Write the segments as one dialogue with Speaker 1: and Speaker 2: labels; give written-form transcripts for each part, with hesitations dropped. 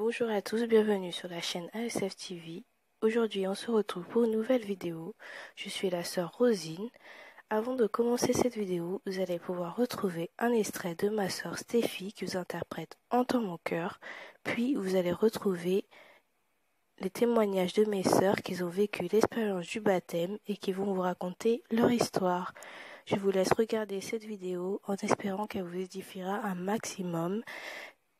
Speaker 1: Bonjour à tous, bienvenue sur la chaîne ASF TV. Aujourd'hui, on se retrouve pour une nouvelle vidéo. Je suis la sœur Rosine. Avant de commencer cette vidéo, vous allez pouvoir retrouver un extrait de ma sœur Stéphie qui vous interprète Entends mon cœur. Puis, vous allez retrouver les témoignages de mes sœurs qui ont vécu l'expérience du baptême et qui vont vous raconter leur histoire. Je vous laisse regarder cette vidéo en espérant qu'elle vous édifiera un maximum.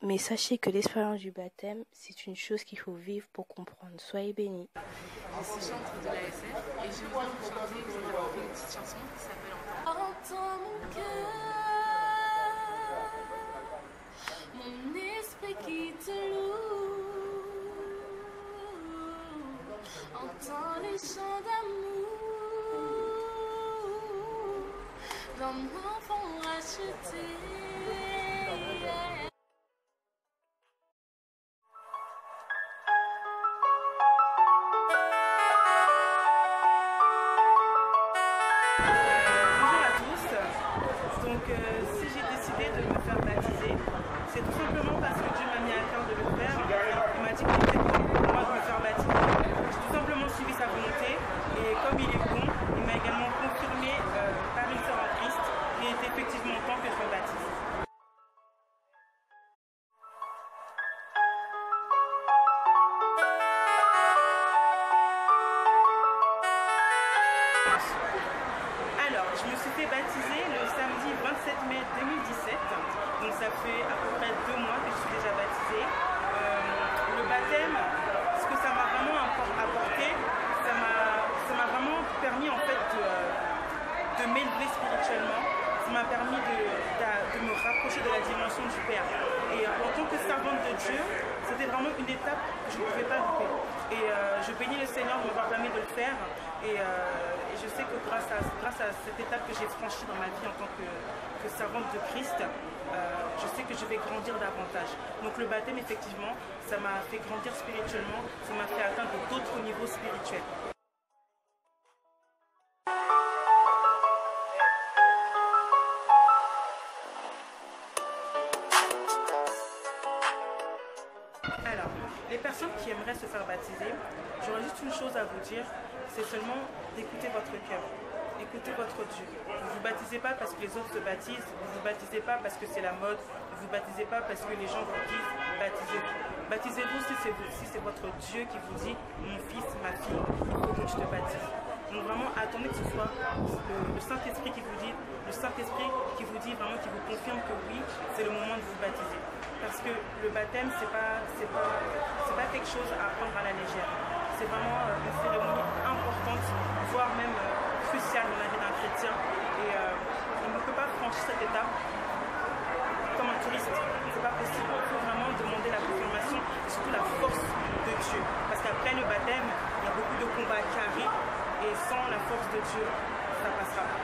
Speaker 1: Mais sachez que l'expérience du baptême, c'est une chose qu'il faut vivre pour comprendre. Soyez bénis.
Speaker 2: Je suis chanteuse de l'ASF et je viens vous chanter une petite chanson qui s'appelle Entends mon cœur, mon esprit qui te loue. Entends les chants d'amour d'un enfant racheté. Si j'ai décidé de me faire baptiser, c'est tout simplement parce que Dieu m'a mis à cœur de le faire. Il m'a dit qu'il était bon pour moi de me faire baptiser. J'ai tout simplement suivi sa volonté et comme il est bon, il m'a également confirmé par une sœur en Christ qu'il est effectivement temps que je me baptise. Alors, je me suis fait baptiser le samedi 27 mai 2017, donc ça fait à peu près 2 mois que je suis déjà baptisée. Le baptême, ce que ça m'a vraiment apporté, ça m'a vraiment permis en fait de m'élever spirituellement, ça m'a permis de me rapprocher de la dimension du Père. Et en tant que servante de Dieu, c'était vraiment une étape que je ne pouvais pas louper. Et je bénis le Seigneur de m'avoir permis de le faire. Et je sais que grâce à cette étape que j'ai franchie dans ma vie en tant que servante de Christ, je sais que je vais grandir davantage. Donc le baptême, effectivement, ça m'a fait grandir spirituellement, ça m'a fait atteindre d'autres niveaux spirituels. Alors, les personnes qui aimeraient se faire baptiser, j'aurais juste une chose à vous dire, c'est seulement d'écouter votre cœur, écoutez votre Dieu. Vous ne vous baptisez pas parce que les autres se baptisent, vous ne vous baptisez pas parce que c'est la mode, vous ne vous baptisez pas parce que les gens vous disent baptisez-vous. Baptisez-vous si c'est votre Dieu qui vous dit mon fils, ma fille, il faut que tu te baptises. Donc vraiment, attendez que ce soit le Saint-Esprit qui vous dit, vraiment, qui vous confirme que oui, c'est le moment de vous baptiser. Parce que le baptême, c'est pas quelque chose à prendre à la légère. C'est vraiment une cérémonie importante, voire même cruciale dans la vie d'un chrétien. Et on ne peut pas franchir cette étape comme un touriste. C'est pas possible. Il faut vraiment demander la confirmation et surtout la force de Dieu. Parce qu'après le baptême, il y a beaucoup de combats qui arrivent et sans la force de Dieu, ça passera pas.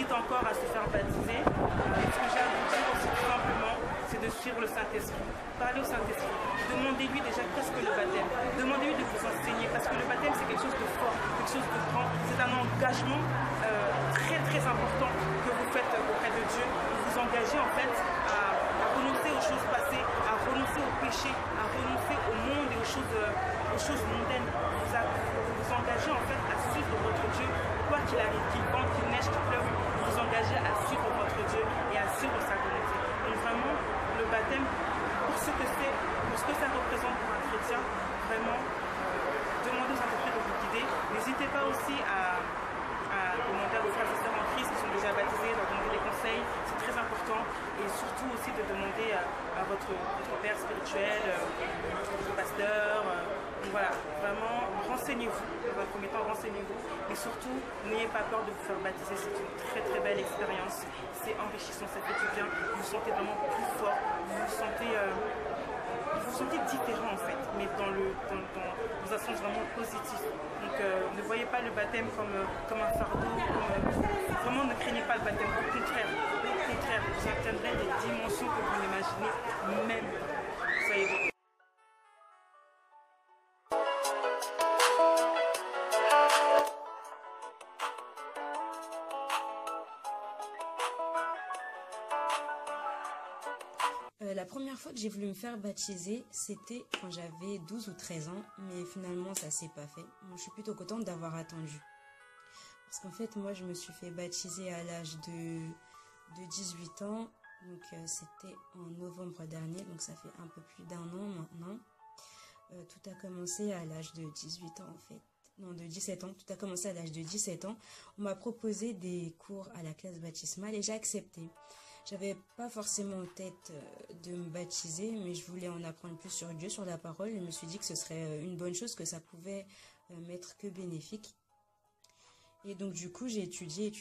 Speaker 2: Encore à se faire baptiser, ce que j'ai à vous dire aussi tout simplement, c'est de suivre le Saint-Esprit. Parlez au Saint-Esprit. Demandez-lui déjà qu'est-ce que le baptême. Demandez-lui de vous enseigner parce que le baptême c'est quelque chose de fort, quelque chose de grand. C'est un engagement très très important que vous faites auprès de Dieu. Vous vous engagez en fait à renoncer aux choses passées, à renoncer au péché, à renoncer au monde et aux choses mondaines. Vous vous engagez en fait à suivre votre Dieu, quoi qu'il arrive, qu'il vente, qu'il neige, qu'il pleuve. Vous engagez à suivre votre Dieu et à suivre sa volonté. Donc vraiment, le baptême, pour ce que ça représente pour un chrétien, vraiment, demandez aux Saint-Esprit de vous guider. N'hésitez pas aussi à demander à vos frères et sœurs en Christ qui sont déjà baptisés, de leur demander des conseils, c'est très important. Et surtout aussi de demander à votre père spirituel, votre pasteur. Donc voilà, vraiment, renseignez-vous. Dans un premier temps, renseignez-vous. Et surtout, n'ayez pas peur de vous faire baptiser. C'est une très très belle expérience. C'est enrichissant, ça fait du bien. Vous vous sentez vraiment plus fort. Vous vous sentez différent en fait, mais dans un sens vraiment positif. Donc ne voyez pas le baptême comme un fardeau. Vraiment ne craignez pas le baptême. Au contraire, vous atteindrez des dimensions que vous n'imaginez même. Soyez
Speaker 3: première fois que j'ai voulu me faire baptiser, c'était quand j'avais 12 ou 13 ans, mais finalement ça s'est pas fait. Moi, je suis plutôt contente d'avoir attendu. Parce qu'en fait, moi je me suis fait baptiser à l'âge de 18 ans, donc c'était en novembre dernier, donc ça fait un peu plus d'un an maintenant. Tout a commencé à l'âge de 18 ans en fait. Non, de 17 ans. Tout a commencé à l'âge de 17 ans. On m'a proposé des cours à la classe baptismale et j'ai accepté. J'avais pas forcément en tête de me baptiser, mais je voulais en apprendre plus sur Dieu, sur la parole. Et je me suis dit que ce serait une bonne chose, que ça pouvait m'être que bénéfique. Et donc du coup, j'ai étudié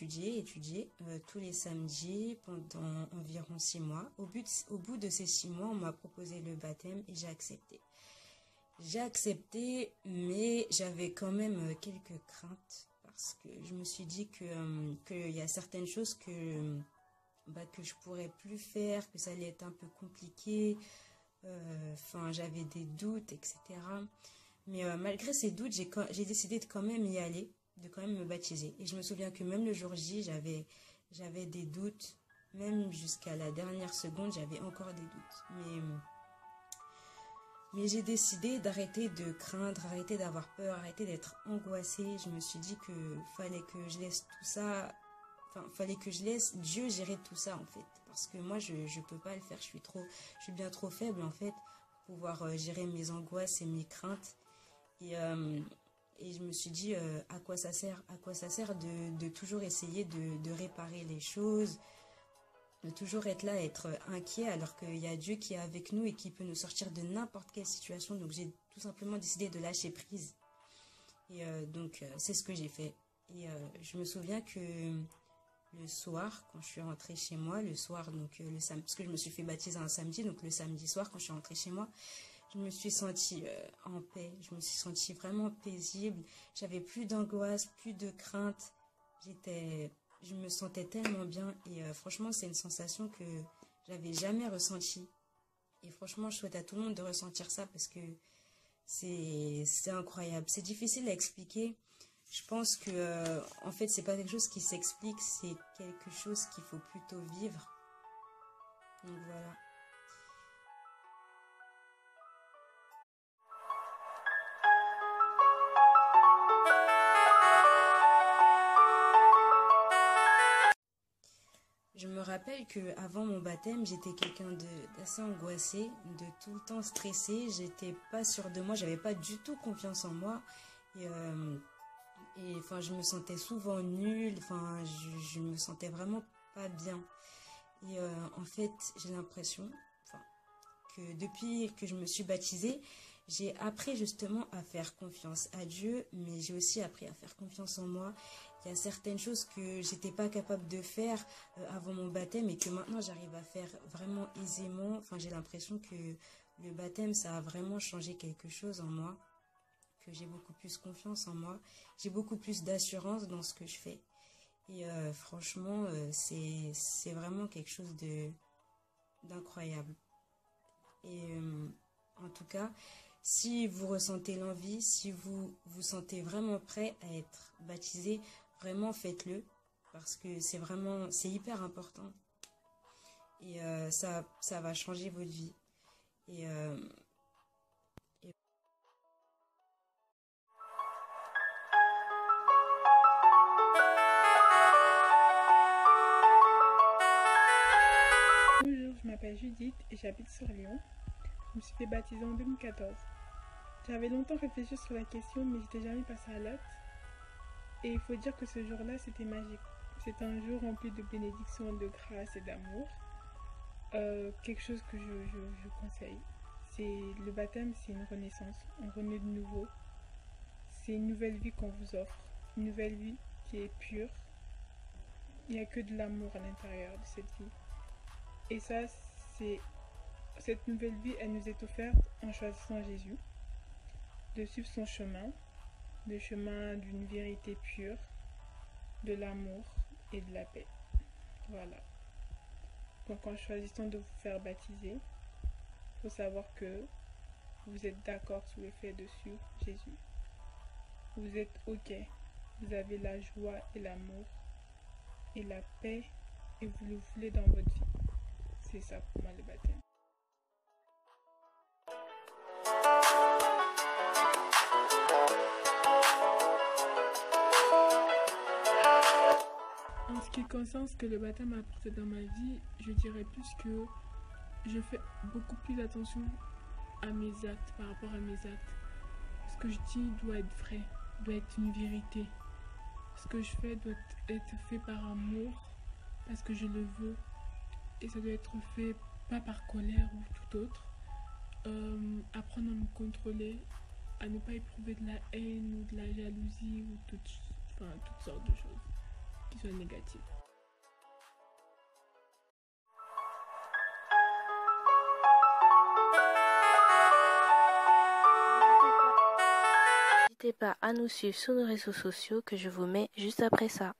Speaker 3: tous les samedis pendant environ 6 mois. Au bout de ces 6 mois, on m'a proposé le baptême et j'ai accepté. J'ai accepté, mais j'avais quand même quelques craintes parce que je me suis dit qu'il y a certaines choses que je pourrais plus faire, que ça allait être un peu compliqué. J'avais des doutes, etc. Mais malgré ces doutes, j'ai décidé de quand même y aller, de quand même me baptiser. Et je me souviens que même le jour J, j'avais des doutes, même jusqu'à la dernière seconde, j'avais encore des doutes. Mais j'ai décidé d'arrêter de craindre, arrêter d'avoir peur, arrêter d'être angoissée. Je me suis dit que fallait que je laisse tout ça, fallait que je laisse Dieu gérer tout ça en fait. Parce que moi, je peux pas le faire, je suis bien trop faible en fait pour pouvoir gérer mes angoisses et mes craintes. Et je me suis dit, à quoi ça sert de toujours essayer de réparer les choses, de toujours être là, être inquiet alors qu'il y a Dieu qui est avec nous et qui peut nous sortir de n'importe quelle situation. Donc j'ai tout simplement décidé de lâcher prise. Et c'est ce que j'ai fait. Et je me souviens que le soir, quand je suis rentrée chez moi, le soir, donc le samedi, parce que je me suis fait baptiser un samedi, donc le samedi soir, quand je suis rentrée chez moi, je me suis sentie en paix. Je me suis sentie vraiment paisible. J'avais plus d'angoisse, plus de crainte. Je me sentais tellement bien et franchement, c'est une sensation que j'avais jamais ressentie. Et franchement, je souhaite à tout le monde de ressentir ça parce que c'est incroyable. C'est difficile à expliquer. Je pense que en fait, c'est pas quelque chose qui s'explique, c'est quelque chose qu'il faut plutôt vivre. Donc voilà. Je me rappelle qu'avant mon baptême, j'étais quelqu'un d'assez angoissé, de tout le temps stressé. J'étais pas sûre de moi, j'avais pas du tout confiance en moi. Et je me sentais souvent nulle. Je me sentais vraiment pas bien. Et en fait, j'ai l'impression que depuis que je me suis baptisée, j'ai appris justement à faire confiance à Dieu, mais j'ai aussi appris à faire confiance en moi. Il y a certaines choses que j'étais pas capable de faire avant mon baptême et que maintenant j'arrive à faire vraiment aisément. J'ai l'impression que le baptême, ça a vraiment changé quelque chose en moi, que j'ai beaucoup plus confiance en moi, j'ai beaucoup plus d'assurance dans ce que je fais. Et franchement, c'est vraiment quelque chose d'incroyable. Et en tout cas, si vous ressentez l'envie, si vous vous sentez vraiment prêt à être baptisé, vraiment faites-le parce que c'est hyper important et ça va changer votre vie. Et
Speaker 4: Bonjour, je m'appelle Judith et j'habite sur Lyon. Je me suis fait baptiser en 2014. J'avais longtemps réfléchi sur la question, mais j'étais jamais passée à l'acte. Et il faut dire que ce jour-là, c'était magique. C'était un jour rempli de bénédictions, de grâce et d'amour. Quelque chose que je conseille. Le baptême, c'est une renaissance. On renaît de nouveau. C'est une nouvelle vie qu'on vous offre. Une nouvelle vie qui est pure. Il n'y a que de l'amour à l'intérieur de cette vie. Et ça, cette nouvelle vie, elle nous est offerte en choisissant Jésus, de suivre son chemin, le chemin d'une vérité pure, de l'amour et de la paix. Voilà. Donc en choisissant de vous faire baptiser, il faut savoir que vous êtes d'accord sur le fait de suivre Jésus. Vous êtes OK. Vous avez la joie et l'amour et la paix et vous le voulez dans votre vie. C'est ça pour moi le baptême. quelle conscience que le baptême a apporté dans ma vie, je dirais plus que je fais beaucoup plus attention à mes actes, par rapport à mes actes. Ce que je dis doit être vrai, doit être une vérité. Ce que je fais doit être fait par amour, parce que je le veux. Et ça doit être fait pas par colère ou tout autre. Apprendre à me contrôler, à ne pas éprouver de la haine ou de la jalousie ou toutes sortes de choses qui soient négatives.
Speaker 1: N'hésitez pas à nous suivre sur nos réseaux sociaux que je vous mets juste après ça.